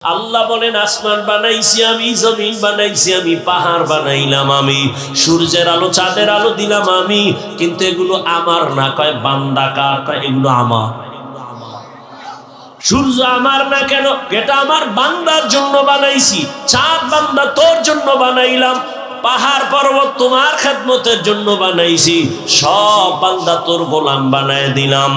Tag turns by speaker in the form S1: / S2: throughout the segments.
S1: আল্লাহ বলেন আসমান বানাইছি আমি, জমিন বানাইছি আমি, পাহাড় বানাইলাম আমি, সূর্যের আলো চাঁদের আলো দিলাম আমি, কিন্তু এগুলো আমার না। কয় বান্দা কার? কয় এগুলো আমার। সূর্য আমার না কেন? এটা আমার বান্দার জন্য বানাইছি। চাঁদ বান্দা তোর জন্য বানাইলাম, পাহাড় পর্বত তোমার খেদমতের জন্য বানাইছি, সব বান্দা তোর গোলাম বানায় দিলাম।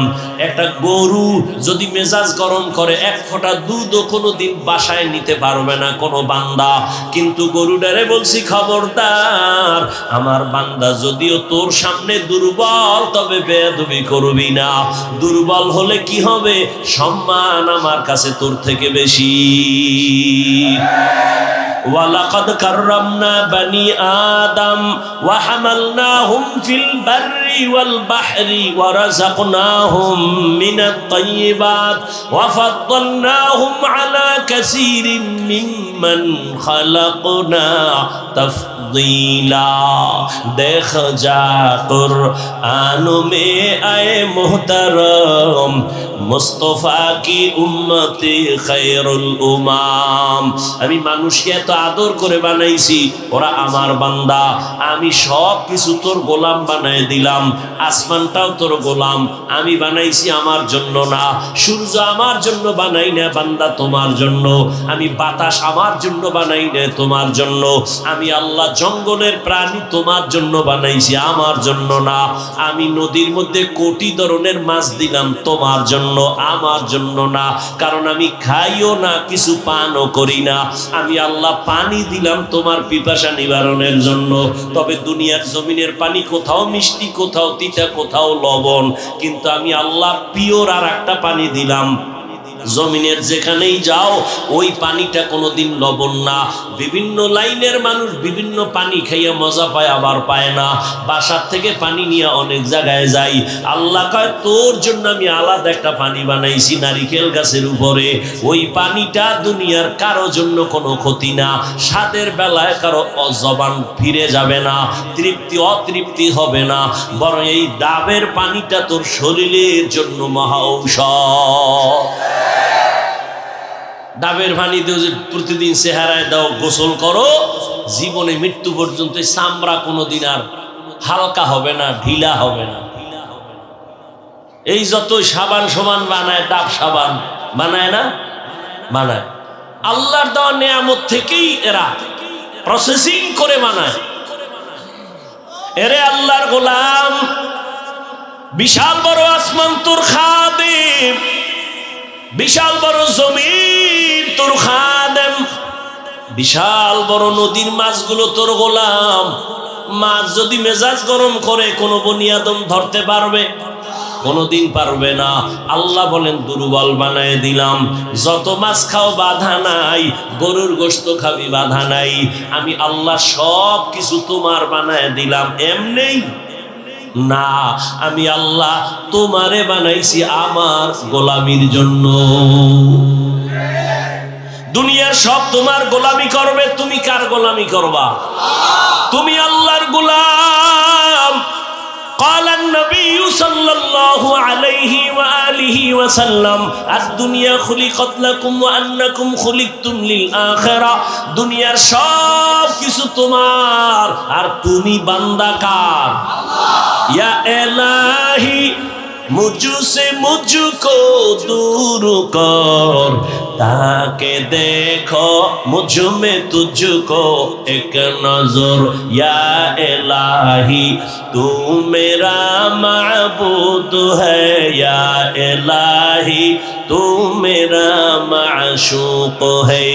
S1: একটা গরু যদি মেজাজ গরম করে এক ফোঁটা দুধও কোনোদিন বাসায় নিতে পারবে না কোনো বান্দা, কিন্তু গরুটারে বলছি খবরদার, আমার বান্দা যদিও তোর সামনে দুর্বল, তবে বেয়াদবি করবি না। দুর্বল হলে কি হবে? সম্মান আমার কাছে তোর থেকে বেশি। ওয়ালাকাদ কাররামনা বানি আদম ওয়া হামালনাহুম ফিল বাররি ওয়াল বাহরি ওয়া রাযাকনাহুম মিনাত তাইয়্যিবাত ওয়া ফাদ্দালনাহুম আলা কাসীরিন মিম্মান খালাকনা তফদীলা। দেখ যা কুরআন মে আয়ে মুহতারম, মুস্তাফা কি উম্মতে খায়রুল উমাম। আমি মানুষকে এত আদর করে বানাইছি, ওরা আমার বান্দা। আমি সব কিছু তোর গোলাম বানাই দিলাম। আসমানটাও তোর গোলাম, আমি বানাইছি আমার জন্য না। সূর্য আমার জন্য বানাই না বান্দা, তোমার জন্য। আমি বাতাস আমার জন্য বানাই না, তোমার জন্য। আমি আল্লাহ জঙ্গলের প্রাণী তোমার জন্য বানাইছি, আমার জন্য না। আমি নদীর মধ্যে কোটি ধরনের মাছ দিলাম তোমার জন্য, আমার জন্য না। কারণ আমি খাইও না, কিছু পানও করি না। আমি আল্লাহ পানি দিলাম তোমার পিপাসা নিবারণের জন্য। তবে দুনিয়ার জমিনের পানি কোথাও মিষ্টি, কোথাও তিতা, কোথাও লবণ, কিন্তু আমি আল্লাহ পিওর আর একটা পানি দিলাম। জমিনের যেখানেই যাও ওই পানিটা কোনোদিন লবণ না। বিভিন্ন লাইনের মানুষ বিভিন্ন পানি খাইয়া মজা পায়, আবার পায় না। বাসার থেকে পানি নিয়ে অনেক জায়গায় যাই, আল্লাহ কয় তোর জন্য আমি আলাদা একটা পানি বানাইছি নারিকেল গাছের উপরে। ওই পানিটা দুনিয়ার কারো জন্য কোনো ক্ষতি না। স্বাদের বেলায় কারো অজবান ফিরে যাবে না, তৃপ্তি অতৃপ্তি হবে না, বরং এই ডাবের পানিটা তোর শরীরের জন্য মহা ঔষধ। ডাবের পানি দিয়ে প্রতিদিন চেহারায় দাও, গোসল করো, জীবনে মৃত্যু পর্যন্ত চামড়া কোনোদিন আর হালকা হবে না, ঢিলা হবে না। এই যতই সাবান সমান বানায়, ডাব সাবান বানায় না? বানায়। আল্লাহর দেওয়া নেয়ামত থেকেই এরা প্রসেসিং করে বানায়। এরে আল্লাহর গোলাম, বিশাল বড় আসমান তোর খাদেম, বিশাল বড় জমিন তোর খাদেম, বিশাল বড় নদীর মাছগুলো তোর গোলাম। মাছ যদি মেজাজ গরম করে কোনো বনি আদম ধরতে পারবে? কোনোদিন পারবে না। আল্লাহ বলেন দুর্বল বানায় দিলাম। যত মাছ খাও বাধা নাই, গরুর গোশত খাবি বাধা নাই। আমি আল্লাহ সব কিছু তোমার বানায় দিলাম। এমনেই না, আমি আল্লাহ তোমারে বানাইছি আমার গোলামির জন্য। দুনিয়ার সব তোমার গোলামি করবে, তুমি কার গোলামি করবা? তুমি আল্লাহর গোলাম। قال النبي صلى الله عليه وآله وسلم الدنيا خلقت لكم وأنكم خلقتم للآخرة। দুনিয়ার সব কিছু তোমার, আর তুমি বান্দা কার? या इलाही मुझसे मुझको दूर कर, ताके देखो मुझ में तुझको एक नजर। या इलाही तू मेरा माबूद है, या इलाही तू मेरा माशूक है।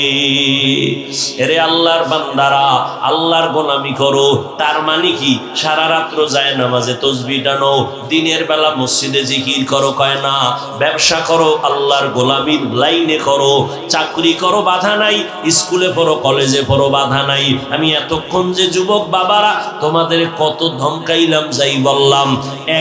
S1: এরে আল্লাহর বান্দারা, আল্লাহর গোলামি করো। তার মানে কি? সারা রাত্র যায় নামাজে তসবিহ টানো, দিনের বেলা মসজিদে জিকির করো, কয় না। ব্যবসা করো, আল্লাহর গোলামির লাইনে করো। চাকরি করো, বাধা নাই। স্কুলে পড়ো, কলেজে পড়ো, বাধা নাই। আমি এতক্ষণ যে যুবক বাবারা তোমাদের কত ধমকাইলাম, যাই বললাম,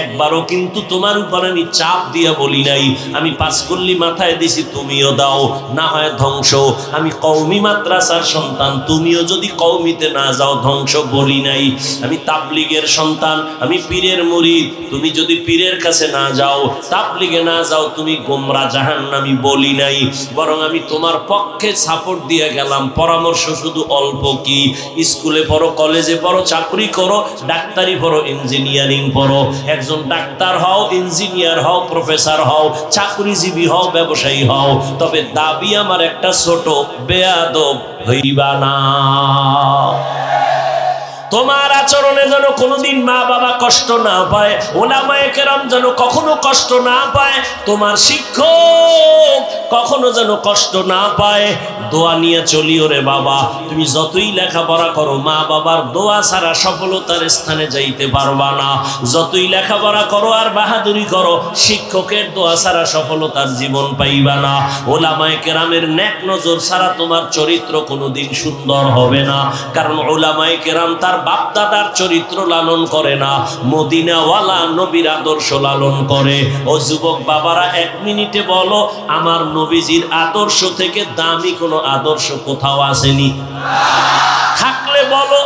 S1: একবারও কিন্তু তোমার উপর আমি চাপ দিয়া বলি নাই। আমি পাঁচকল্লি মাথায় দিছি, তুমিও দাও, না হয় ধ্বংস। আমি কওমি মাদ্রাসার সন্তান, তুমিও যদি কওমিতে না যাও ধ্বংস বলি নাই। আমি তাবলিগের সন্তান, আমি পীরের মুরিদ, তুমি যদি পীরের কাছে না যাও, তাবলিগে না যাও, তুমি গোমরা জাহান্নামী বলি নাই। বরং বরং আমি তোমার পক্ষে সাপোর্ট দিয়ে গেলাম। পরামর্শ শুধু অল্প কি, স্কুলে পড়ো, কলেজে পড়ো, চাকরি করো, ডাক্তারি পড়ো, ইঞ্জিনিয়ারিং পড়ো। একজন ডাক্তার হও, ইঞ্জিনিয়ার হও, প্রফেসর হও, চাকরিজীবী হও, ব্যবসায়ী হও, তবে দাবি আমার একটা, ছোট বেয়াদব হইবা না। তোমার আচরণে যেন কোনোদিন মা বাবা কষ্ট না পায়, ওলামায়ে কেরাম যেন কখনো কষ্ট না পায়, তোমার শিক্ষক কখনো যেন কষ্ট না পায়। দোয়া নিয়ে চলিও রে বাবা। তুমি যতই লেখাপড়া করো, মা বাবার দোয়া ছাড়া সফলতার স্থানে যাইতে পারবা না। যতই লেখাপড়া করো আর বাহাদুরি করো, শিক্ষকের দোয়া ছাড়া সফলতার জীবন পাইবা না। ওলামায়ে কেরামের নেক নজর ছাড়া তোমার চরিত্র কোনোদিন সুন্দর হবে না। কারণ ওলামায়ে কেরাম তার বাপ দাদার চরিত্র লালন করে না, মদিনাওয়ালা নবীর আদর্শ লালন করে। ও যুবক বাবারা, 1 মিনিটে বলো, আমার নবীজির আদর্শ থেকে দামি কোনো আদর্শ কোথাও আসেনি? থাকলে বলো।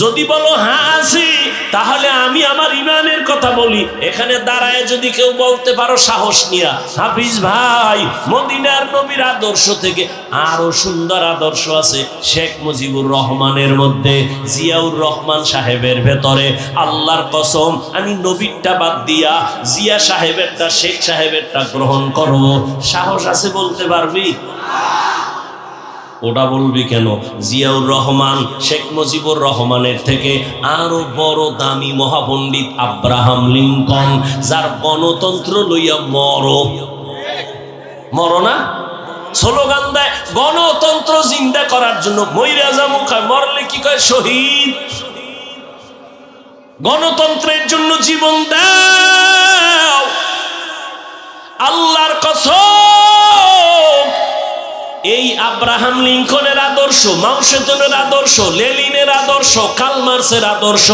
S1: যদি বলো হ্যাঁ আছি, তাহলে আমি আমার ইমানের কথা বলি। এখানে দাঁড়ায় যদি কেউ বলতে পারো সাহস নিয়া, হাফিজ ভাই, মদিনার নবীর আদর্শ থেকে আরো সুন্দর আদর্শ আছে শেখ মুজিবুর রহমানের মধ্যে, জিয়াউর রহমান সাহেবের ভেতরে, আল্লাহর কসম আমি নবীরটা বাদ দিয়া জিয়া সাহেবেরটা, শেখ সাহেবেরটা গ্রহণ করব। সাহস আছে বলতে পারবি? ওটা বলবি কেন? জিয়াউর রহমান শেখ মুজিবুর রহমানের থেকে আরো বড় দামি মহাপণ্ডিত আব্রাহাম লিঙ্কন, যার গণতন্ত্র লইয়া মরো না স্লোগান দেয়, গণতন্ত্র জিন্দা করার জন্য মইরা যামু, মরলে কি কয় শহীদ। গণতন্ত্রের জন্য জীবন দাও। আল্লাহর কসম, এই আব্রাহাম লিঙ্কনের আদর্শ, মাও সেতুনের আদর্শ, লেনিনের আদর্শ, কার্ল মার্ক্সের আদর্শ,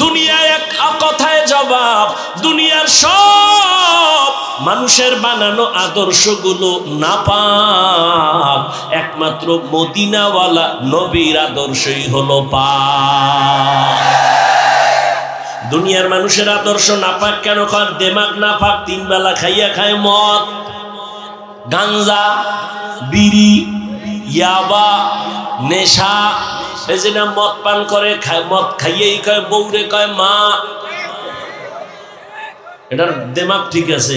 S1: দুনিয়ায় এক কথায় জবাব। দুনিয়ার সব মানুষের বানানো আদর্শগুলো নাপাক, একমাত্র মদিনাওয়ালা নবীর আদর্শই হলো পাক। দুনিয়ার মানুষের আদর্শ নাপাক কেন? কার দেমাগ নাপাক, 3 বেলা খাইয়া খায় মদ, গাঞ্জা, বিড়ি, ইয়াবা, নেশা। এই যে না মদ পান করে, মদ খাইয়েই কয় বউরে কয় মা। এটার দেমাগ ঠিক আছে,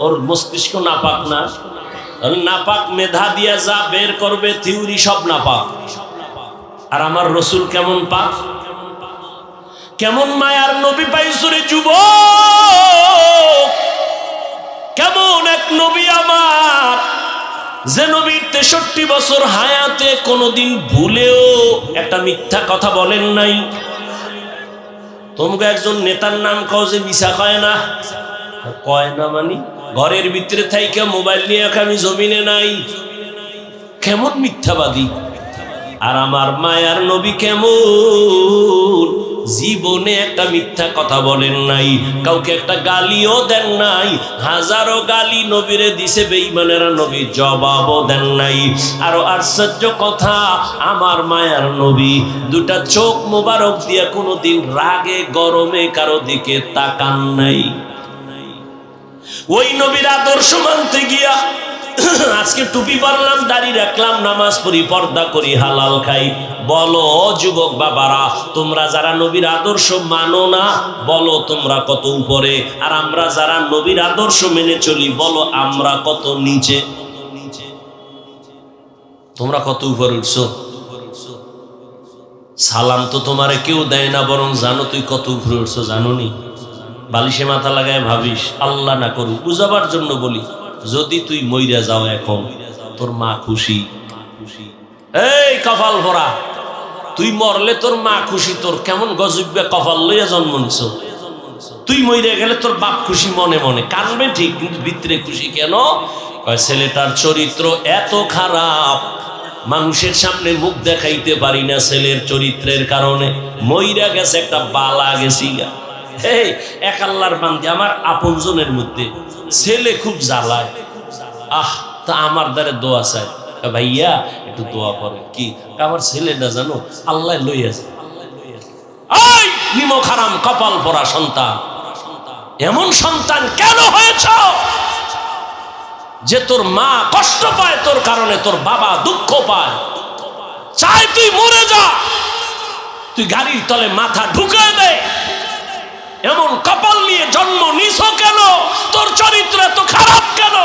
S1: ওর মস্তিষ্ক নাপাক না। নাপাক মেধা দিয়া যা বের করবে থিওরি সব নাপাক। আর আমার রসুল কেমন পাক, কেমন মায়ার নবী পাইছো রে যুবক। কেমন এক নবী আমার, যে নবীর 63 বছর হায়াতে কোনোদিন ভুলেও একটা মিথ্যা কথা বলেন নাই। তোমরা একজন নেতার নাম কও যে মিছা কয় না, কয় না মানে ঘরের ভিতরে থাইকা মোবাইল নিয়ে আমি জমিনে নাই। কেমন মিথ্যাবাদী। আর আমার মায়ার নবী কেমন, জীবনে একটা মিথ্যা কথা বলেন নাই, কাউকে একটা গালিও দেন নাই। হাজারো গালি নবীরে দিছে বেঈমানেরা, নবী জবাবও দেন নাই। আরো আশ্চর্য কথা, আমার মায়ার নবী 2টা চোখ মোবারক দিয়ে কোনোদিন রাগে গরমে কারো দিকে তাকান নাই। ওই নবীর আদর্শ মানতে গিয়া আজকে টুপি পরলাম, দাড়ি রাখলাম, নামাজ পড়ি, পর্দা করি, হালাল খাই। বলো যুবক বাবারা, তোমরা যারা নবীর আদর্শ মানো না, বলো তোমরা কত উপরে। আর আমরা যারা নবীর আদর্শ মেনে চলি, বলো আমরা কত নিচে। তোমরা কত উপরে উঠছো। সালাম তো তোমারে কেউ দেয় না, বরং জানো তুই কত উপরে উঠছো, জানো নি? বালিশে মাথা লাগায় ভাবিস, আল্লাহ না করুক, বুঝাবার জন্য বলি, যদি তুই মইরা যাও এখন, তোর মা খুশি। এই কপাল ভরা, তুই মরলে তোর মা খুশি। তোর কেমন গজবে কপাল লইয়া জন্ম নিছ। তুই মইরা গেলে তোর বাপ খুশি, মনে মনে কানবে ঠিক, কিন্তু ভিতরে খুশি কেন? ছেলেটার চরিত্র এত খারাপ, মানুষের সামনে মুখ দেখাইতে পারি না ছেলের চরিত্রের কারণে। মইরা গেছে, একটা বালা গেছি গা। এই এক আল্লাহর বান্দি, আমার আপনজনের মধ্যে ছেলে খুব জ্বালায়। তা আমার দ্বারা দোয়া চায়, ভাইয়া একটু দোয়া করে। কি? আমার ছেলেটা জানো আল্লাহ লইয়া যায়। এই নিমক হারাম কপাল পরা সন্তান, এমন সন্তান কেন হয়েছ? যে তোর মা কষ্ট পায় তোর কারণে, তোর বাবা দুঃখ পায়, চাই তুই মরে যা, তুই গাড়ির তলে মাথা ঢুকায় দে, এমন কপাল নিয়ে জন্ম নিছ কেন? তোর চরিত্র এত খারাপ কেন?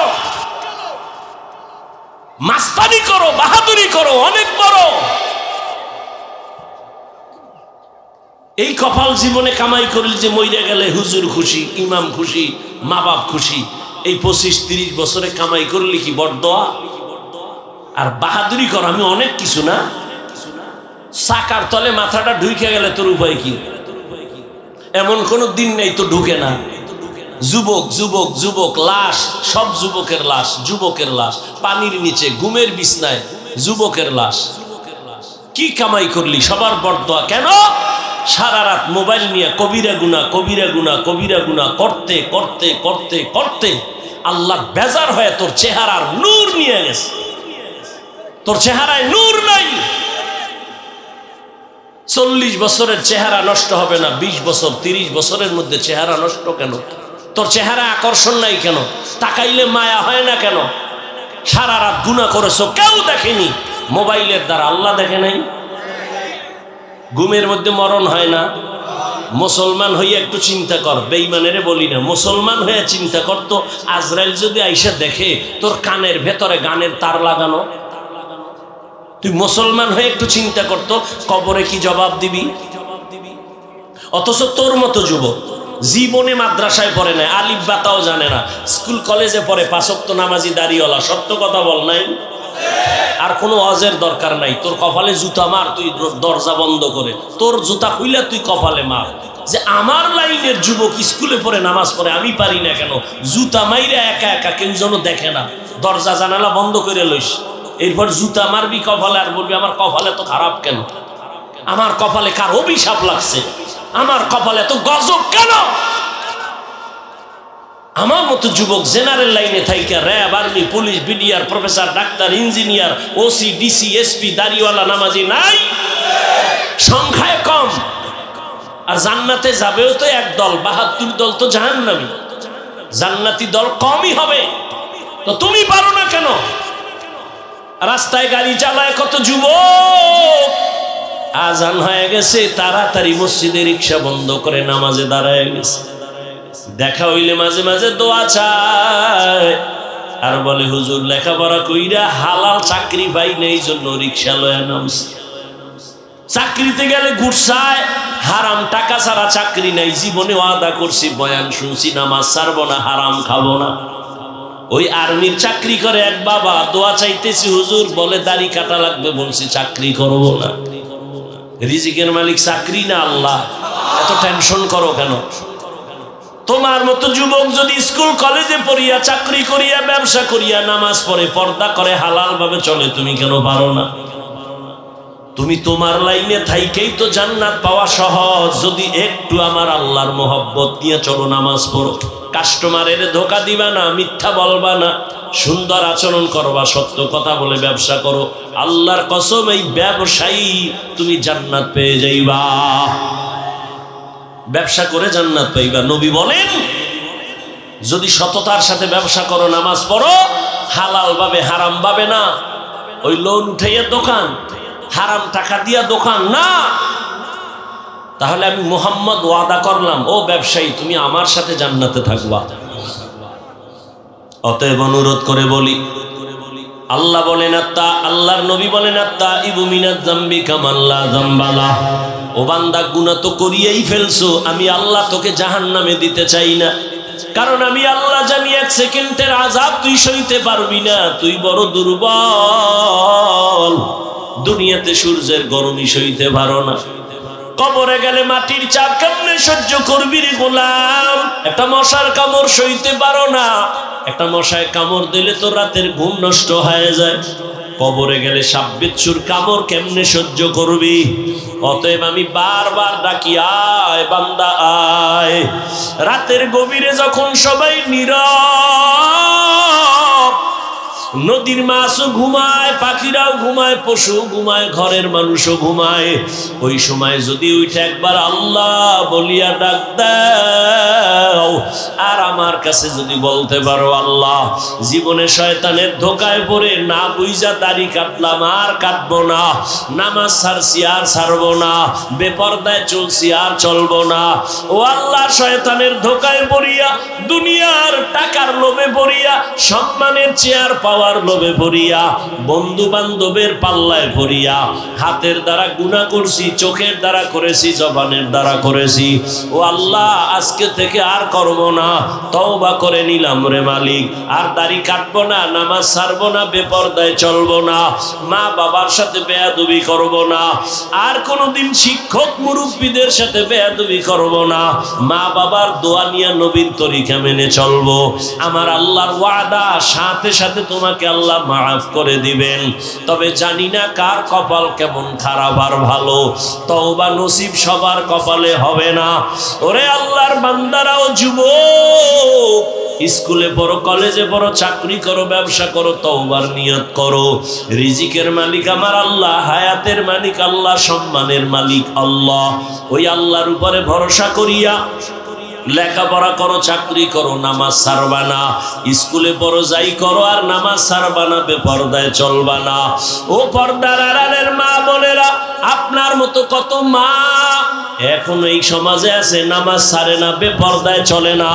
S1: মাস্তানি করো, বাহাদুরি করো, অনেক বড়। এই কপাল জীবনে কামাই করলি যে মইরা গেলে হুজুর খুশি, ইমাম খুশি, মা বাপ খুশি। এই 25-30 বছরে কামাই করলি কি বড়দোয়া? আর বাহাদুরি কর আমি অনেক কিছু না, চাকার তলে মাথাটা ঢুকে গেলে তোর উপায় কি? এমন কোন দিন নেই তো ঢুকে না। যুবক যুবক যুবক, লাশ সব যুবকের লাশ, যুবকের লাশ পানির নিচে ঘুমের বিছনায়, যুবকের লাশ। কি কামাই করলি? সবার বড়দোয়া। কেন? সারা রাত মোবাইল নিয়ে কবিরা গুনাহ, কবিরা গুনাহ, কবিরা গুনাহ করতে করতে করতে করতে আল্লাহ বেজার হয়ে তোর চেহারার নূর নিয়ে গেছে। তোর চেহারায় নূর নাই। 40 বছরের চেহারা নষ্ট হবে না, 20 বছর 30 বছরের মধ্যে চেহারা নষ্ট কেন? তোর চেহারা আকর্ষণ নাই কেন? তাকাইলে মায়া হয় না কেন? সারা রাত গুনাহ করেছো, কেউ দেখেনি, মোবাইলের দ্বারা আল্লাহ দেখে নাই। ঘুমের মধ্যে মরণ হয় না। মুসলমান হইয়া একটু চিন্তা কর, বেঈমানেরে বলি না, মুসলমান হয়ে চিন্তা কর তো, আজরাইল যদি আইসা দেখে তোর কানের ভেতরে গানের তার লাগানো, তুই মুসলমান হয়ে একটু চিন্তা করতো কবরে কি জবাব দিবি? অথচ তোর মতো যুবক জীবনে মাদ্রাসায় পড়ে নাই, আলিফ বাতাও জানে না, স্কুল কলেজে পড়ে, 5 ওয়াক্ত নামাজি দাড়িওয়ালা, সত্য কথা বল নাই? আর কোনো ওয়াজের দরকার নাই। তোর কপালে জুতা মার, তুই দরজা বন্ধ করে তোর জুতা খুইলা তুই কপালে মার, যে আমার লাইনের যুবক স্কুলে পড়ে নামাজ পড়ে, আমি পারি না কেন? জুতা মাইরা একা একা, কেউ যেন দেখে না, দরজা জানালা বন্ধ করে লইস। এরপর জুতা মারবি কপালে আর বলবি আমার কপালে তো খারাপ কেন? আমার কপালে কার অভিশাপ লাগছে? আমার কপালে তো গজব কেন? আমার মতো যুবক জেনারেল লাইনে থাইকা RAB, army, police, BDR, professor, doctor, engineer, OC, DC, SP, দাড়িওয়ালা নামাজি নাই, সংখ্যায় কম। আর জান্নাতে যাবেও তো এক দল, 72 দল তো জাহান্নামী। জান্নাতি দল কমই হবে। তো তুমি পারো না কেন? রাস্তায় গাড়ি চালায় কত যুবক, আজান হয়ে গেছে তাড়াতাড়ি মসজিদে রিক্সা বন্ধ করে নামাজে দাঁড়ায় গেছে। দেখা হইলে মাঝে মাঝে দোয়া চায় আর বলে হুজুর লেখাপড়া কইরা হালাল চাকরি পাই না, এই জন্য রিক্সা লয়ে নামছি। চাকরিতে গেলে ঘুরছায়, হারাম টাকা ছাড়া চাকরি নাই। জীবনে ওয়াদা করছি, বয়ান শুনছি, নামাজ ছাড়বো না, হারাম খাবো না। ওই আর্মির চাকরি করে এক বাবা, দোয়া চাইতেছি হুজুর, বলে দাড়ি কাটা লাগবে, বলছি চাকরি করবো না। রিজিকের মালিক চাকরি না আল্লাহ, এত টেনশন করো কেন? তোমার মতো যুবক যদি স্কুল কলেজে পড়িয়া, চাকরি করিয়া, ব্যবসা করিয়া, নামাজ পড়ে, পর্দা করে, হালাল ভাবে চলে, তুমি কেন পারো না? তুমি তোমার লাইনে থাইকেই তো জান্নাত পাওয়া সহজ। যদি একটু আমার আল্লাহর মোহব্বত নিয়ে চলো, নামাজ পড়ো, কাস্টমারের ধোকা দিবা না, মিথ্যা বলবা না, সুন্দর আচরণ করবা, সত্য কথা বলে ব্যবসা করো, আল্লাহর কসম এই ব্যবসায়ী তুমি জান্নাত পেয়ে যাইবা। ব্যবসা করে জান্নাত পাইবা। নবী বলেন যদি সততার সাথে ব্যবসা করো, নামাজ পড়ো, হালাল ভাবে, হারাম ভাবে না, ওই লোন উঠাইয়া দোকান, হারাম টাকা দিয়া দোকান না, তাহলে আমি মুহাম্মদ ওয়াদা করলাম, ও ব্যবসায়ী তুমি আমার সাথে জান্নাতে থাকবা। অতএব অনুরোধ করে বলি, আল্লাহ বলেন আত্তা, আল্লাহর নবী বলেন আত্তা ইবু মিনাজ যামবি কামাল্লা যামবালা। ও বান্দা, গুনাহ তো করিয়েই ফেলছো, আমি আল্লাহ তোকে জাহান্নামে দিতে চাই না। কারণ আমি আল্লাহ জানি 1 সেকেন্ডের আযাব তুই সইতে পারবি না, তুই বড় দুর্বল। দুনিয়াতে সূর্যের গরমই সইতে পারো না, কবরে গেলে মাটির চাপ কেমনে সহ্য করবি রে গোলাম? একটা মশার কামড় সইতে পারো না, একটা মশায় কামড় দিলে তো রাতের ঘুম নষ্ট হয়ে যায়, কবরে গেলে সাপ বিচ্ছুর কামড় কেমনে সহ্য করবি? অতএব আমি বারবার ডাকি, আয় বান্দা আয়। রাতের গভীরে যখন সবাই নীরব, নদীর মাছও ঘুমায়, পাখিরাও ঘুমায়, পশু ঘুমায়, ঘরের মানুষও ঘুমায়। ওই সময় যদি উঠে একবার আল্লাহ বলিয়া ডাক দাও, আর আমার কাছে যদি বলতে পারো আল্লাহ জীবনে শয়তানের ধোকায় পড়ে না বুঝা দাড়ি কাটলাম, আর কাটবো না, নামাজ ছাড়ছি আর ছাড়বো না, বেপরদায় চলছি আর চলবো না, ও আল্লাহ শয়তানের ধোকায় পড়িয়া, দুনিয়ার টাকার লোভে পড়িয়া, সম্মানের চেয়ার পাওয়ার লোভে পড়িয়া, বন্ধু বান্ধবের পাল্লায় পড়িয়া, হাতের দ্বারা গুনাহ করছি, চোখের দ্বারা করেছি, জবানের দ্বারা করেছি, ও আল্লাহ আজকে থেকে আর করব না, তওবা করে নিলাম রে মালিক, আর দাড়ি কাটবো না, নামাজ ছাড়বো না, বেপরদায় চলবো না, মা বাবার সাথে বেয়াদবি করব না, আর কোনোদিন শিক্ষক মুরব্বীদের সাথে বেয়াদবি করব না, মা বাবার দোয়া নিয়ে নবীর তরিকা মেনে চলবো। আমার আল্লাহর ওয়াদা, সাথে সাথে তোমাকে আল্লাহ মাফ করে দিবেন। তবে জানি না কার কপাল কেমন খারাপ আর ভালো, তওবা নসিব সবার কপালে হবে না। ওরে আল্লাহর বান্দারাও, যুবক, স্কুলে পড়ো, কলেজে পড়ো, চাকরি করো, ব্যবসা করো, তওবার নিয়ত করো। রিজিকের মালিক আমার আল্লাহ, হায়াতের মালিক আল্লাহ, সম্মানের মালিক আল্লাহ। ওই আল্লাহর উপরে ভরসা করিয়া লেখাপড়া করো, চাকরি করো, নামাজ ছাড়বা না, স্কুলে পড়ো, যাই করো, আর নামাজ ছাড়বা না, বেপরদায় চলবা না। ও পর্দার আড়ালের মা বোনেরা, আপনার মতো কত মা এখন এই সমাজে আছে, নামাজ ছাড়ে না, বেপরদায় চলে না,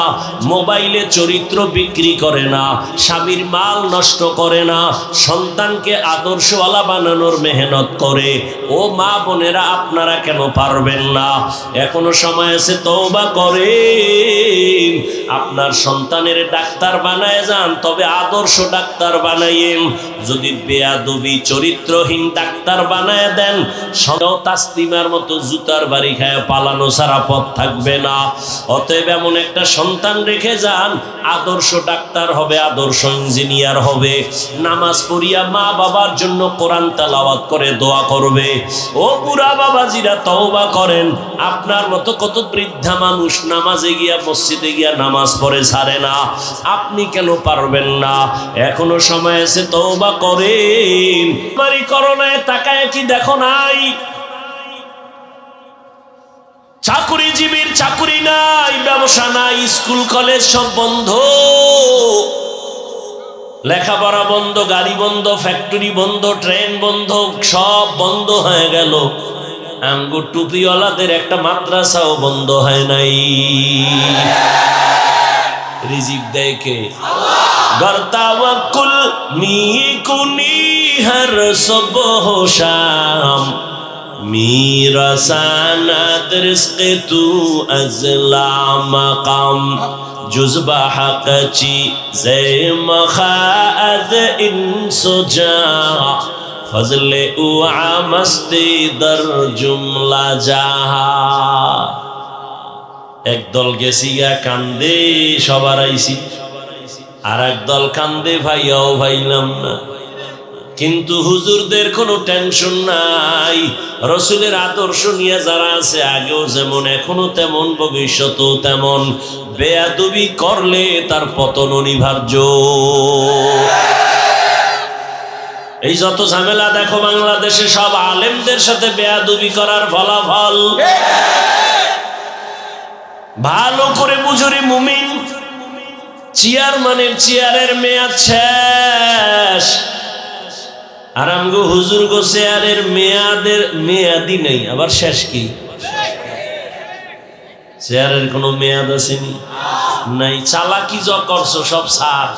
S1: মোবাইলে চরিত্র বিক্রি করে না, স্বামীর মাল নষ্ট করে না, সন্তানকে আদর্শওয়ালা বানানোর মেহনত করে। ও মা বোনেরা, আপনারা কেন পারবেন না? এখনো সময় আছে, তওবা করেন। আপনার সন্তানের ডাক্তার বানায় যান, তবে আদর্শ ডাক্তার বানাইয়েন। যদি বেয়াদবি চরিত্রহীন ডাক্তার বানায় দেন, সদাও তাসলিমার মতো জুতার বাড়ি খায় পালানো ছাড়া পথ থাকবে না। অতএব এমন একটা সন্তান রেখে যান, আদর্শ ডাক্তার হবে, আদর্শ ইঞ্জিনিয়ার হবে, নামাজ পড়িয়া মা বাবার জন্য কোরআন তেলাওয়াত করে দোয়া করবে। ও বুড়া বাবাজিরা, তওবা করেন। আপনার মতো কত বৃদ্ধা মানুষ নামাজে গিয়া, মসজিদে গিয়া নামাজ পড়ে ছাড়ে না, আপনি কেন পারবেন না? এখনো সময় আছে, তওবা করেন। বাড়ি করোনায় তাকায় কি দেখো নাই? চাকুরিজীবীর চাকুরি নাই, ব্যবসা নাই, স্কুল কলেজ সব বন্ধ, লেখাপড়া বন্ধ, গাড়ি বন্ধ, ফ্যাক্টরি বন্ধ, ট্রেন বন্ধ, সব বন্ধ হয়ে গেল। আমগো টুপিওয়ালাদের একটা মাদ্রাসাও বন্ধ হয় নাই। রিজিক দেয় কে? গর তাওয়াক্কুল মি কুনি হর সুবহ শাম, میرا ساند رزق تو ازلا مقام، جز بحق چی زی مخاذ انس جا، فضل او عامستی در جملہ جاہا। একদল গেছি গা কান্দে, সবার আইছি, আর একদল কান্দে ভাইয়াও ভাইলাম না। কিন্তু হুজুরদের কোনো টেনশন নাই, রসুলের আদর্শ নিয়ে যারা আছে, আগেও যেমন এখনো তেমন, ভবিষ্যতেও তেমন। বেয়াদবি করলে তার পতন অনিবার্য। এই যত ঝামেলা দেখো বাংলাদেশে, সব আলেমদের সাথে বেয়াদবি করার ফলাফল। ভালো করে বুঝুরি মুমিন, চেয়ারম্যানের চেয়ারের মেয়াদ শেষ, আর আমগো হুজুর গো চেয়ারের মেয়াদি নেই, আবার শেষ কি? চেয়ারের কোনো মেয়াদ আসেনি, নাই। চালাকি যা করছো সব সার,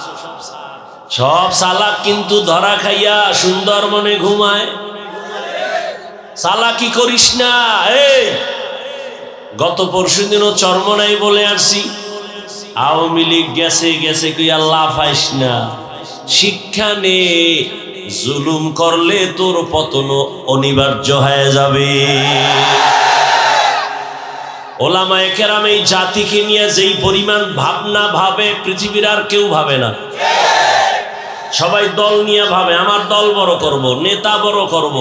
S1: সব চালাক, কিন্তু ধরা খাইয়া সুন্দরবনে ঘুমায়। চালাকি করিস না। এই গত পরশুদিনও চরমনাই বলে আসছি, আওয়ামী লীগ গেছে গেছে কই আল্লাহ পাইস না। শিক্ষা নে, জুলুম করলে তোর পতন অনিবার্য হয়ে যাবে। ওলামায়ে কেরাম এই জাতিকে নিয়ে যেই পরিমাণ ভাবনা ভাবে, পৃথিবীর আর কেউ ভাবে না। সবাই দল নিয়ে ভাবে আমার দল বড় করব, নেতা বড় করব,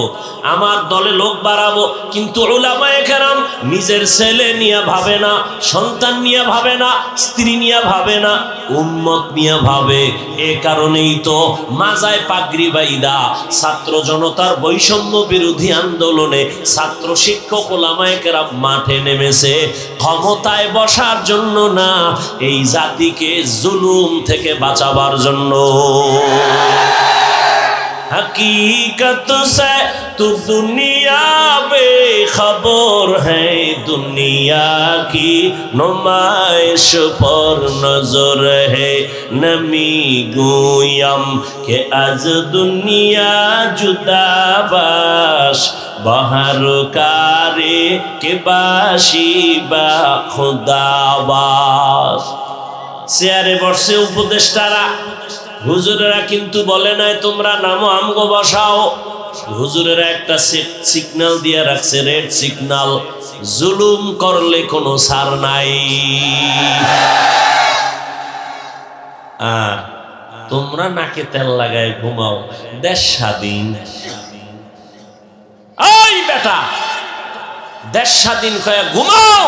S1: আমার দলে লোক বাড়াবো, কিন্তু উলামায়ে কেরাম নিজের ছেলে নিয়ে ভাবে না, সন্তান নিয়ে ভাবে না, স্ত্রী নিয়ে ভাবে না, উম্মত নিয়ে ভাবে। এ কারণেই তো মাজায় পাগড়ি বাইদা ছাত্র জনতার বৈষম্য বিরোধী আন্দোলনে ছাত্র শিক্ষক উলামায়ে কেরাম মাঠে নেমেছে, ক্ষমতায় বসার জন্য না, এই জাতিকে জুলুম থেকে বাঁচাবার জন্য। हकीकत से तू दुनिया बेखबर है, दुनिया की नुमाइश पर नजर है, नमी गुयम के आज दुनिया जुदा बाश, बाहर कारे के बाशी बा खुदाबाश। চেয়ারে বসে উপদেষ্টারা, হুজুরেরা কিন্তু বলে নাই তোমরা নামো আমগো বসাও। হুজুরেরা একটা সিগন্যাল দিয়ে রাখছে, রেড সিগন্যাল, জুলুম করলে কোনো ছাড় নাই। তোমরা নাকে তেল লাগায় ঘুমাও, দেশ স্বাধীন। এই বেটা, দেশ স্বাধীন কয়ে ঘুমাও।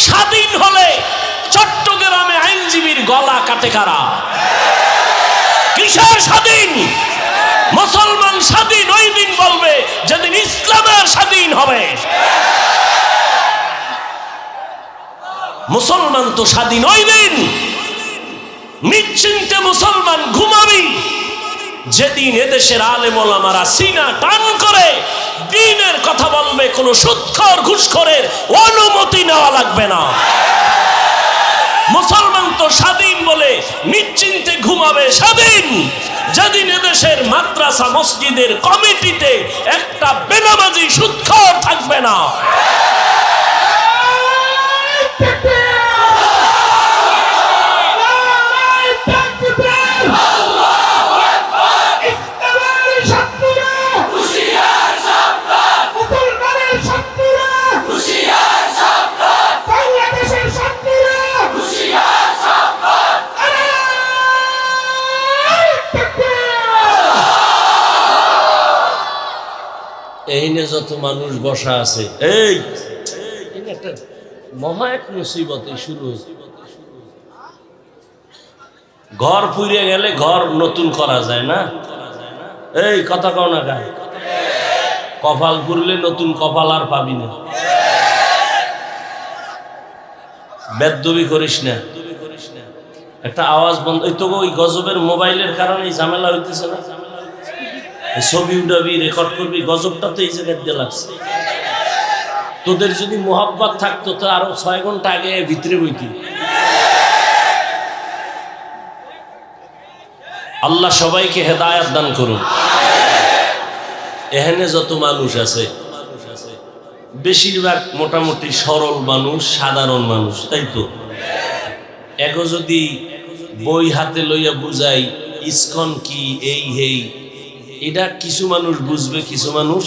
S1: স্বাধীন হলে চট্টগ্রামে আইনজীবীর গলা কাটে কারা? কিসের স্বাধীন? মুসলমান স্বাধীন ওই দিন বলবে যেদিন ইসলামের স্বাধীন হবে। মুসলমান তো স্বাধীন ওই দিন, নিশ্চিন্তে মুসলমান ঘুমাবি যেদিন এদেশের আলেম ওলামারা সিনা টান করে দ্বীনের কথা বলবে, কোন সুদখোর ঘুষখোরের অনুমতি নেওয়া লাগবে না। মুসলমান তো স্বাধীন বলে নিশ্চিন্তে ঘুমাবে স্বাধীন যেদিন এদেশের মাদ্রাসা মসজিদের কমিটিতে একটা বেনামাজি সুদখোর থাকবে না। এইনে যত মানুষ বসা আছে, এই একটা মহা এক মুসিবত শুরু হয়েছে। ঘর পুড়ে গেলে ঘর নতুন করা যায় না? এই কথা কও না গায়ে, কপাল পুড়লে নতুন কপাল আর পাবি না। বেদবি করিস না, একটা আওয়াজ বন্ধ। ওই তো ওই গজবের মোবাইলের কারণে ঝামেলা হইতেছে না? ছবি উঠাবি, রেকর্ড করবি, গজবটা তো এই জায়গায় দিয়ে লাগছে। তোদের যদি মোহাব্বত থাকতো তো আরো 6 ঘন্টা আগে ভিতরে বইতি। আল্লাহ সবাইকে হেদায়েত দান করুন। এখানে যত মানুষ আছে বেশিরভাগ মোটামুটি সরল মানুষ, সাধারণ মানুষ, তাই তো? এগো যদি বই হাতে লইয়া বুঝাই ইসকন কি, এই হেই, এটা কিছু মানুষ বুঝবে, কিছু মানুষ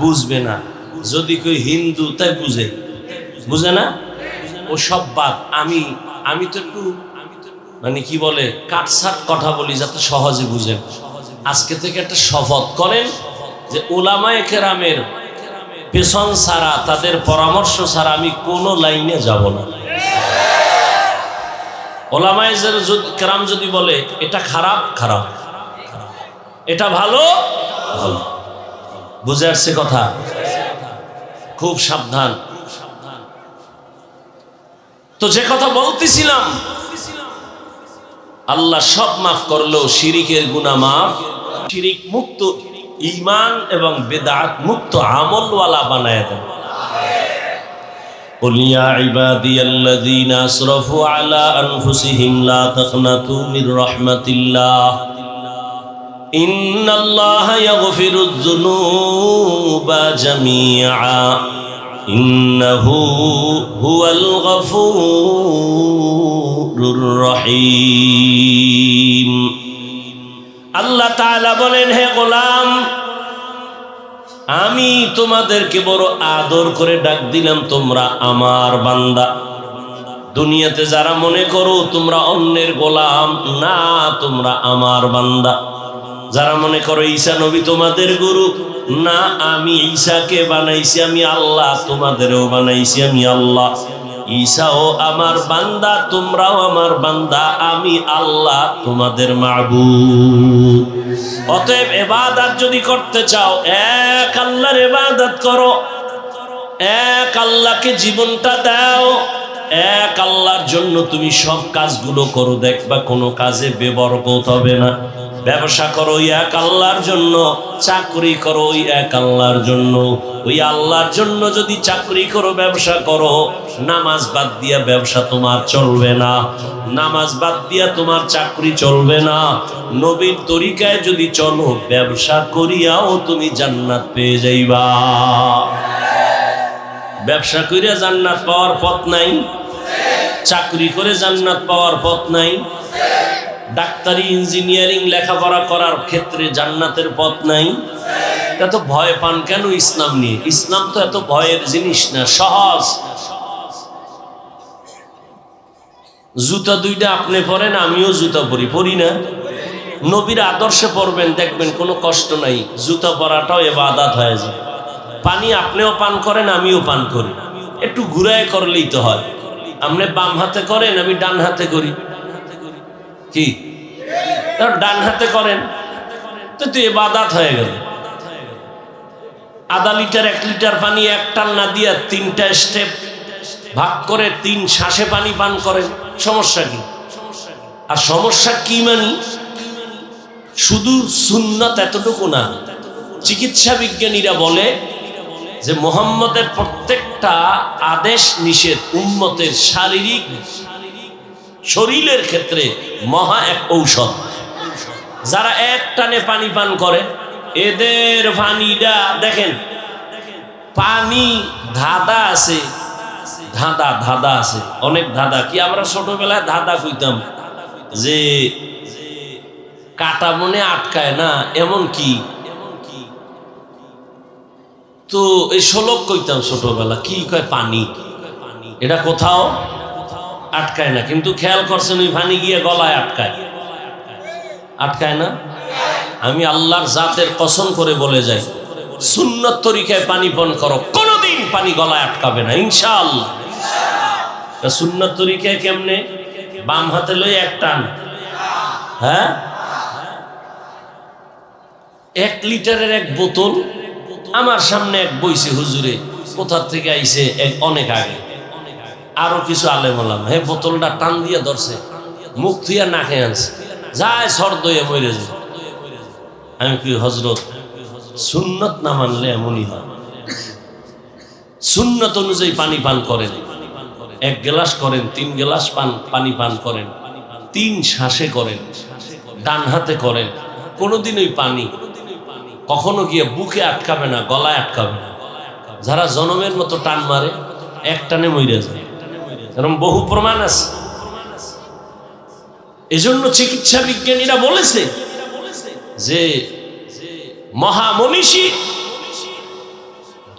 S1: বুঝবে না। যদি কই হিন্দু, তাই বুঝে, বুঝে না? ও সব বাদ। আমি তো একটু মানে কি বলে কাটসাট কথা বলি যাতে সহজে বুঝেন। আজকে থেকে একটা শপথ করেন যে উলামায়ে কেরামের পেছন ছাড়া, তাদের পরামর্শ ছাড়া আমি কোনো লাইনে যাব না। উলামায়ে কেরাম যদি বলে এটা খারাপ, খারাপ, এটা ভালো, ভালো। বুঝে আসছে কথা? খুব সাবধান। তো যে কথা বলতেছিলাম, আল্লাহ সব মাফ করলো, শিরিকের গুনাহ মাফ, শিরিক মুক্ত ঈমান এবং বিদআত মুক্ত আমলওয়ালা বানায় দেন। قل يا عبادي الذين اسرفوا على انفسهم لا تقنطوا من رحمة الله إن الله يغفر الذنوب جميعا إنه هو الغفور الرحيم। আল্লাহ তাআলা বলেন, হে গোলাম, আমি তোমাদেরকে বড় আদর করে ডাক দিলাম, তোমরা আমার বান্দা। দুনিয়াতে যারা মনে করো তোমরা অন্যের গোলাম, না, তোমরা আমার বান্দা। যারা মনে করো ঈসা নবী তোমাদের গুরু, না, আমি ঈসাকে বানাইছি আমি আল্লাহ, তোমাদেরও বানাইছি আমি আল্লাহ। ঈসাও আমার বান্দা, তোমরাও আমার বান্দা, আমি আল্লাহ তোমাদের মাবুদ। অতএব ইবাদত যদি করতে চাও, এক আল্লাহর ইবাদত করো, এক আল্লাহকে জীবনটা দাও, এক আল্লাহর জন্য তুমি সব কাজগুলো করো, দেখবা কোনো কাজে বেবরকত হবে না। ব্যবসা করো ওই এক আল্লাহর জন্য, চাকরি করো ওই এক আল্লাহর জন্য। ওই আল্লাহর জন্য যদি চাকরি করো, ব্যবসা করো, নামাজ বাদ দিয়া ব্যবসা তোমার চলবে না, নামাজ বাদ দিয়া তোমার চাকরি চলবে না। নবীর তরিকায় যদি চলো, ব্যবসা করিয়াও তুমি জান্নাত পেয়ে যাইবা। ব্যবসা করিয়া জান্নাত পাওয়ার পথ নাই, চাকরি করে জান্নাত পাওয়ার পথ নাই, ডাক্তারি ইঞ্জিনিয়ারিং লেখাপড়া করার ক্ষেত্রে জান্নাতের পথ নাই। এত ভয় পান কেন ইসলাম নিয়ে? ইসলাম তো এত ভয়ের জিনিস না, সহজ। জুতা দুইটা আপনি পরেন, আমিও জুতা পরি না? নবীর আদর্শে পরবেন, দেখবেন কোনো কষ্ট নাই, জুতা পরাটাও ইবাদত হয়ে যায়। পানি আপনিও পান করেন, আমিও পান করি, একটু ঘুরায় করলেই তো হয়। আপনি বাম হাতে করেন, আমি ডান হাতে করি, কি ডান হাতে করেন তো ইবাদত হয়ে গেল। আধা লিটার 1 লিটার পানি এক টান না দিয়া 3টা স্টেপ ভাগ করে 3 শ্বাসে পানি পান করেন, সমস্যা কি? আর সমস্যা কি মানি? শুধু সুন্নাত এতটুকু না। চিকিৎসা বিজ্ঞানীরা বলে যে মুহাম্মদের প্রত্যেকটা আদেশ নিষেধ উম্মতের শারীরিক শরীরের ক্ষেত্রে মহা এক ঔষধ। যারা এক টানে পানি পান করে, এদের পানিটা দেখেন, পানি ধাঁধা আছে, ধাঁধা আছে, অনেক ধাঁধা। কি আমরা ছোটবেলায় ধাঁধা কইতাম যে কাটা মনে আটকায় না, এমন কি? তো এই শ্লোক কইতাম ছোটবেলা, কি কয়? পানি এটা কোথাও আটকায় না, কিন্তু খেয়াল করছেন ওই পানি গিয়ে গলায় আটকায় না? আমি আল্লাহর জাতের কসম করে বলে যাই, সুন্নত তরিকায় পানি পান করো, কোনোদিন পানি গলায় আটকাবে না ইনশাআল্লাহ। সুন্নত তরিকায় কেমনে? বাম হাতে লই এক টান, হ্যাঁ, 1 লিটারের এক বোতল আমার সামনে এক বইছে হুজুরে, কোথার থেকে আইছে অনেক আগে, আরো কিছু আলেম ওলামা, হে বোতলটা টান দিয়ে ধরছে, মুখ থুইয়া নাকে আনছে, যায় সর দইয়া মরে যায়। আমি কি হজরত, সুন্নত না মানলে এমনই হয়। সুন্নত অনুযায়ী পানি পান করেন, 1 গ্লাস করেন, 3 গ্লাস পানি পান করেন, 3 শ্বাসে করেন, ডান হাতে করেন। কোনোদিন ওই পানি কখনো গিয়ে বুকে আটকাবে না, গলায় আটকাবে না। যারা জনমের মতো টান মারে, এক টানে মরে যায়, এরকম বহু প্রমাণ আছে। এজন্য চিকিৎসা বিজ্ঞানীরা বলেছে যে মহামনীষী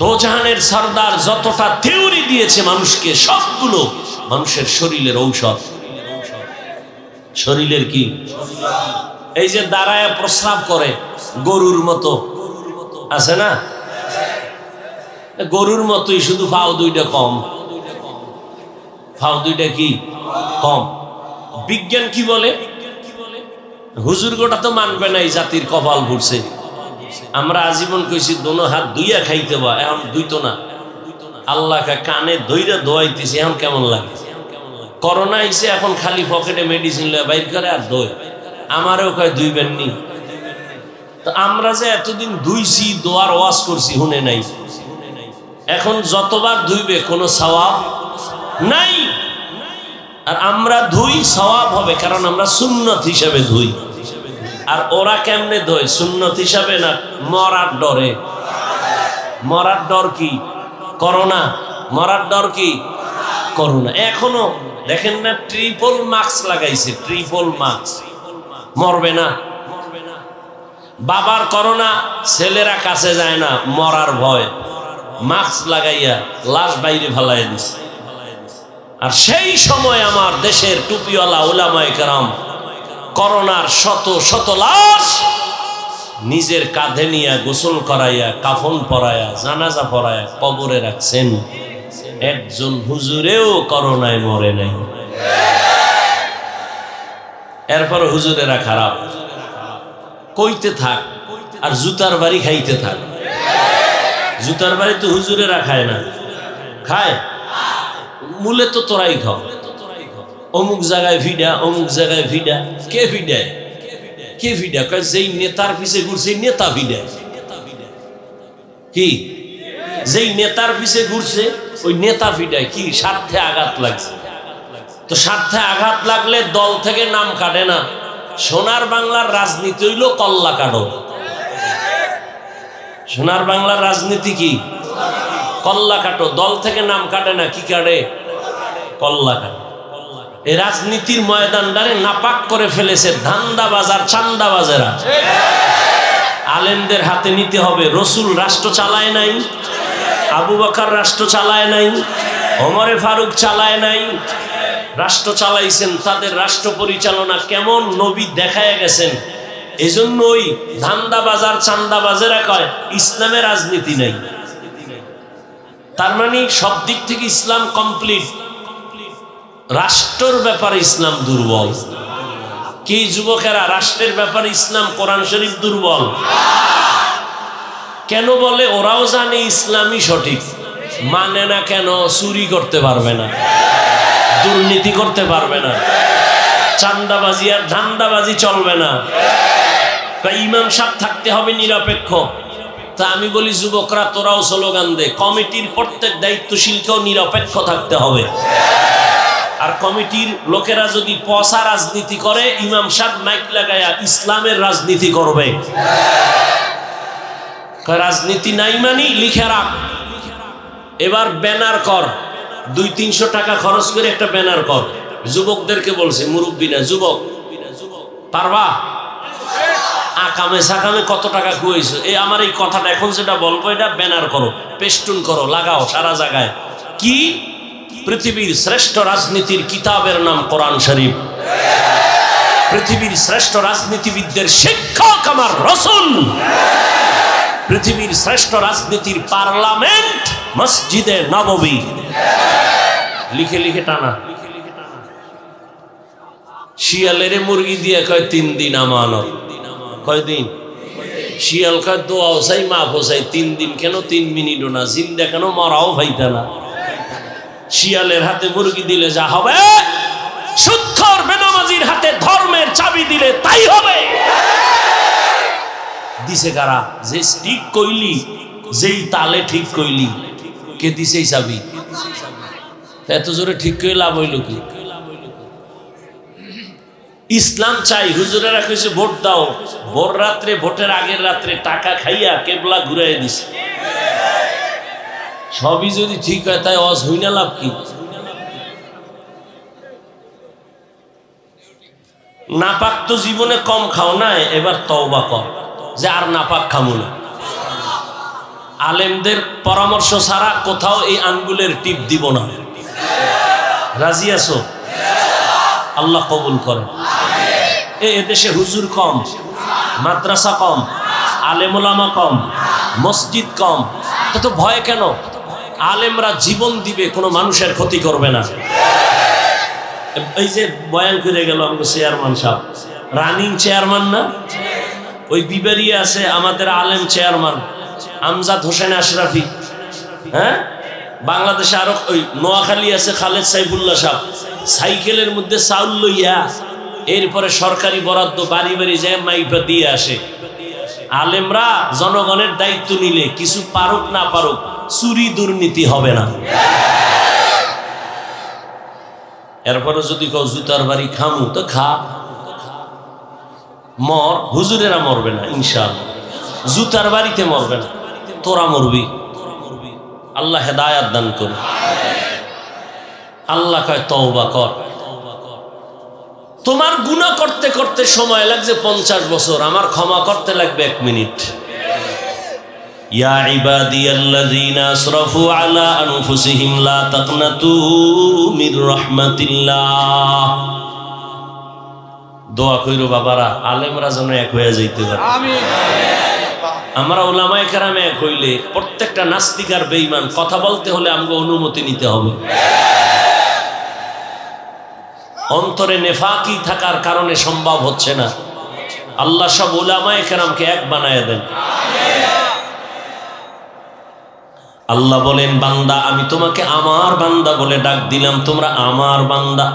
S1: দোজাহানের সরদার যতটা থিওরি দিয়েছে মানুষকে, সবগুলো মানুষের শরীরের ঔষধ। শরীরের কি? এই যে দাঁড়ায় প্রস্রাব করে গরুর মতো, আছে না? গরুর মতোই, শুধু পাও 2টা কম, পাও 2টা কি কম। বিজ্ঞান কি বলে? হুজুর গোটা তো মানবে না, এই জাতির কপাল ভরছে। আমরা আজীবন কইছি দোনো হাত ধুইয়া খাইতে বা, এখন ধুইতো না। আল্লাহ কানে ধইরা দোয়াইতেছে, এখন কেমন লাগে? করোনা আইছে, এখন খালি পকেটে মেডিসিন লয়ে বাইর করে আর দোয়। আমারও কয় ধুইবেন নি। তো আমরা যে এতদিন ধুইছি, দোয়ার ওয়াজ করছি, শুনে নাই। এখন যতবার ধুইবে কোনো সওয়াব নাই। আর আমরা ধুই, সওয়াব হবে, কারণ আমরা সুন্নত হিসাবে ধুই। আর ওরা কেমনে ধোয়? সুন্নত হিসাবে না, মরার ডরে। মরার ডর কি? করোনা। মরার ডর কি? করোনা। এখনো দেখেন না, ট্রিপল মাস্ক লাগাইছে, ট্রিপল মাস্ক, মরবে না। বাবার করোনা, ছেলেরা কাছে যায় না, মরার ভয়, মাস্ক লাগাইয়া লাশ বাইরে ফেলাই দিছে। আর সেই সময় আমার দেশের টুপিওয়ালা উলামায়ে কেরাম করোনার শত শত লাশ নিজের কাঁধে নিয়ে গোসল করাইয়া, কাফন পরাইয়া, জানাজা পরাইয়া কবরে রাখছেন। একজন হুজুরেও করোনায় মরে নাই। এরপর হুজুরেরা খারাপ কইতে থাক আর জুতার বাড়ি খাইতে থাক। জুতার বাড়ি তো হুজুরেরা খায় না, খায় মূলে তো তোরাই খাও। অমুক জায়গায় ভিডা, অমুক জায়গায় ভিডা। কে ভিডায়? কে ভিডা? যেই নেতার পিছে ঘুরছে নেতা ভিডায়। কি যেই নেতার পিছে ঘুরছে ওই নেতা ভিডায়। কি স্বার্থে আঘাত লাগছে? তো স্বার্থে আঘাত লাগলে দল থেকে নাম কাটে না। সোনার বাংলার রাজনীতি হইল কল্লা কাটো। সোনার বাংলার রাজনীতি কি? কল্লা কাটো। দল থেকে নাম কাটে না, কি কাটে? কল্লা কাটো। এই রাজনীতির ময়দানটারে নাপাক করে ফেলেছে ধান্দাবাজার, চান্দাবাজেরা। আলেমদের হাতে নিতে হবে। রসুল রাষ্ট্র চালায় নাই, আবু বকর রাষ্ট্র চালায় নাই, ওমরে ফারুক চালায় নাই। রাষ্ট্র চালাইছেন, তাদের রাষ্ট্র পরিচালনা কেমন নবী দেখায় গেছেন। এজন্য ওই ধান্দাবাজার, চান্দাবাজেরা কয় ইসলামে রাজনীতি নাই। তার মানে সব দিক থেকে ইসলাম কমপ্লিট, রাষ্ট্রের ব্যাপারে ইসলাম দুর্বল। কি যুবকেরা, রাষ্ট্রের ব্যাপারে ইসলাম, কোরআন শরীফ দুর্বল কেন বলে? ওরাও জানে ইসলামই সঠিক, মানে না কেন? চুরি করতে পারবে না, দুর্নীতি করতে পারবে না, চান্দাবাজি আর ধান্দাবাজি চলবে না। ইমাম সাহেব থাকতে হবে নিরপেক্ষ। তা আমি বলি যুবকরা তোরাও স্লোগান দে, কমিটির প্রত্যেক দায়িত্বশীলকেও নিরপেক্ষ থাকতে হবে। আর কমিটির লোকেরা যদি পচা রাজনীতি করে, ইমাম সাহেব মাইক লাগায়া ইসলামের রাজনীতি করবে। রাজনীতি নাই মানি লিখে রাখ। এবার ব্যানার কর, 200-300 টাকা খরচ করে একটা ব্যানার কর। যুবকদেরকে বলছে, মুরব্বী না, যুবক পারবা? আকামে সাকামে কত টাকা খুঁয়েছো? আমার এই কথাটা এখন যেটা বলবো, এটা ব্যানার করো, পেস্টুন করো, লাগাও সারা জায়গায়। কি? পৃথিবীর শ্রেষ্ঠ রাজনীতির কিতাবের নাম কোরআন শরীফ। পৃথিবীর শ্রেষ্ঠ রাজনীতিবিদদের শিক্ষক আমার রাসূল। পৃথিবীর শ্রেষ্ঠ রাজনীতির পার্লামেন্ট মসজিদে নববী। লিখে লিখে টানা। শিয়ালের মুরগি দিয়ে কয় 3 দিন আমানত। কয়দিন? শিয়াল কয় দোয়াও চাই, মাফও চাই। 3 দিন কেন? 3 মিনিটও না। জিন্দা কেন? মরাও ভাইতা না। শিয়ালের হাতে মুরগি দিলে যা হবে, সুদখোর বেনামাজির হাতে ধর্মের চাবি দিলে তাই হবে। দিছে কারা? যে ঠিক কইলি, যেই তালে ঠিক কইলি, কে দিছে এই চাবি? এত জোরে ঠিক কই লাভ হইল কি? ইসলাম চাই। হুজুরেরা কইছে ভোট দাও, ভোর রাত্রে, ভোটের আগের রাত্রে টাকা খাইয়া কেবলা ঘুরাই দিছে। সবই যদি ঠিক হয়, তাই অজ হই না, লাভ কি? নাপাক তো জীবনে কম খাও না, এবার তওবা কর যে আর নাপাক খামু না। আলেমদের পরামর্শ ছাড়া কোথাও এই আঙ্গুলের টিপ দিব না। রাজি আছো? আল্লাহ কবুল করেন। এদেশে হুজুর কম, মাদ্রাসা কম, আলেম ওলামা কম, মসজিদ কম। তো ভয় কেন? আলেমরা জীবন দিবে, কোনো মানুষের ক্ষতি করবে না। এই যে বয়ান করে গেল আমাদের চেয়ারম্যান সাহেব, রানিং চেয়ারম্যান না? ওই বিবারিয়া আছে আমাদের আলেম চেয়ারম্যান আমজাদ হোসেন আশরাফি। হ্যাঁ, বাংলাদেশে আরো ওই নোয়াখালী আছে খালেদ সাইফুল্লাহ সাহেব, সাইকেলের মধ্যে চাউল লইয়া এরপরে সরকারি বরাদ্দ বাড়ি বাড়ি যায় মাইপা দিয়ে আসে। আলেমরা জনগণের দায়িত্ব নিলে কিছু পারুক না পারুক, চুরি দুর্নীতি হবে না। এরপরে যদি কেউ জুতার বাড়ি খামু, তো খা, মর। হুজুরেরা মরবে না ইনশাআল্লাহ, জুতার বাড়িতে মরবে না, তোরা মরবি। আল্লাহ হেদায়াত দান করে। আল্লাহ কয় তওবা কর। তোমার গুনাহ করতে করতে সময় লাগছে 50 বছর, আমার ক্ষমা করতে লাগবে 1 মিনিট। ইয়া ইবাদিয়াল্লাযীনা আসরাফু আলা আনফুসিহিম লা তাকনাতু মির রাহমাতিল্লাহ। দোয়া কইরো বাবারা, আলেমরা যেন এক হয়ে যাইতে পারে। আমিন। আমরা উলামায়ে কেরাম এক হইলে প্রত্যেকটা নাস্তিক আর বেঈমান কথা বলতে হলে আমগো অনুমতি নিতে হবে। অন্তরে নেফাকি থাকার কারণে সম্ভব হচ্ছে না। আল্লাহ সব উলামায়ে কেরামকে এক বানায় দেন। আল্লাহ বলেন, বান্দা আমি তোমাকে আমার বান্দা বলে ডাক দিলাম, তোমরা আমার বান্দা।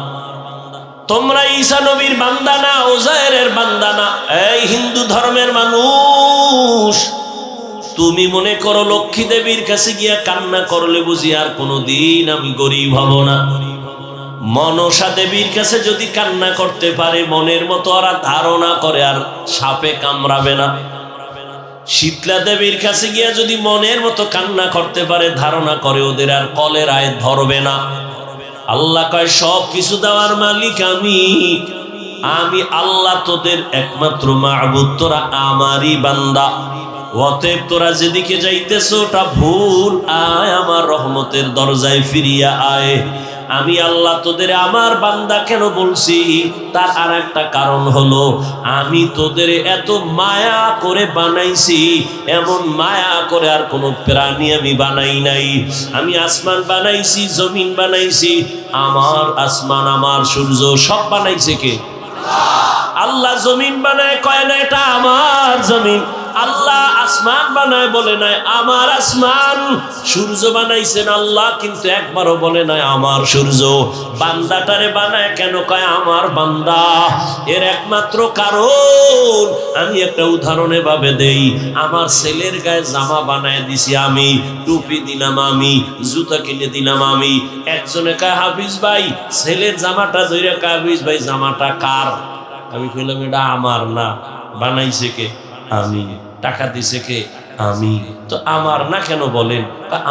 S1: তোমরা ঈসা নবীর বান্দা না, ওজায়েরের বান্দা না। এই হিন্দু ধর্মের মানুষ, তুমি মনে করো লক্ষ্মী দেবীর কাছে গিয়া কান্না করলে বুঝি আর কোনোদিন আমি গরিব হব না? মনসা দেবীর কাছে যদি কান্না করতে পারে, মনের মতো ওরা ধারণা করে আর সাপে কামড়াবে না। শীতলা দেবীর কাছে গিয়া যদি মনের মতো কান্না করতে পারে, ধারণা করে ওদের আর কলেরায় ধরবে না। আল্লাহ কয় সব কিছু দেওয়ার মালিক আমি। আমি আল্লাহ তোদের একমাত্র মাবুদ, তোরা আমারই বান্দা। অতএব তোরা যেদিকে যাইতেছ ওটা ভুল, আয় আমার রহমতের দরজায় ফিরিয়া আয়। আমি আল্লাহ তোদের আমার বান্দা কেন বলছি, তার আর একটা কারণ হলো, আমি তোদের এত মায়া করে বানাইছি, এমন মায়া করে আর কোনো প্রাণী আমি বানাই নাই। আমি আসমান বানাইছি, জমিন বানাইছি, আমার আসমান আমার সূর্য সব বানাইছে কে? আল্লাহ জমিন বানায় কয় না এটা আমার জমিন। আল্লাহ আসমান বানায় বলে নাই আমার আসমান। সূর্য বানাইছেন আল্লাহ, কিন্তু একবারও বলে নাই আমার সূর্য। বান্দাটারে বানায় কেন কয় আমার বান্দা? এর একমাত্র কারণ, আমি একটা উদাহরণে ভাবে দেই। আমার ছেলের গায়ে জামা বানায় দিছি আমি, টুপি দিলাম আমি, জুতা কিনে দিলাম আমি। একজনে কয় হাফিজ ভাই ছেলের জামাটা ধরে, কয় হাফিজ ভাই জামাটা কার? আমি কইলাম এটা আমার না, বানাইছে কে? আমি। টাকা দিছে কে? আমি। তো আমার না কেন বলেন?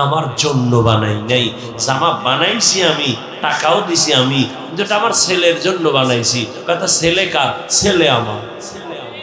S1: আমার জন্য বানাই নাই, জামা বানাইছি আমি, টাকাও দিছি আমি, কিন্তু এটা আমার ছেলের জন্য বানাইছি। কথা ছেলে কার? ছেলে আমার।